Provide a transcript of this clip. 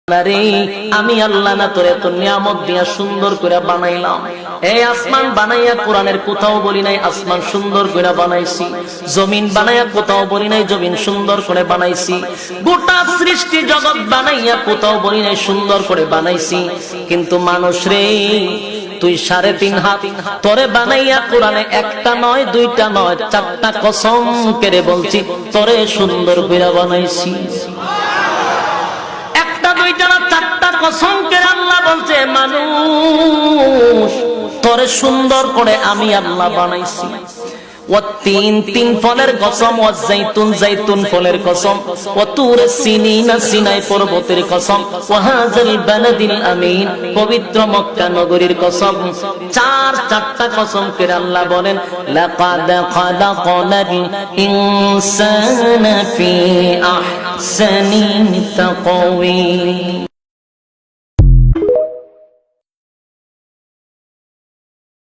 আরে আমি আল্লাহ না তোরে এত নিয়ামত দিয়া সুন্দর করে বানাইলাম। এই আসমান বানাইয়া কোরআনের কোথাও বলি নাই আসমান সুন্দর করে বানাইছি, জমিন বানাইয়া কোথাও বলি নাই জমিন সুন্দর করে বানাইছি, গোটা সৃষ্টি জগৎ বানাইয়া কোথাও বলি নাই সুন্দর করে বানাইছি। কিন্তু মানুষ রে, তুই 3.5 হাত তোরে বানাইয়া কোরআনে একটা নয় দুইটা নয় 4টা কসম করে বলছি তোরে সুন্দর করে বানাইছি। দুইটা না 4টা কসম করে আল্লাহ বলছে মানুষ তোরে সুন্দর করে আমি আল্লাহ বানাইছি। তিন ফলের কসম, জাইতুন ফলের কসম, তুরে সিনিনা সিনাই পর্বতের কসম, হাযাল বালাদিল আমিন পবিত্র মক্কা নগরীর কসম। 4টা কসম করে আল্লাহ বলেন লাকাদ খালাকনাল ইনসানা ফি আহসানি তাকওয়িম।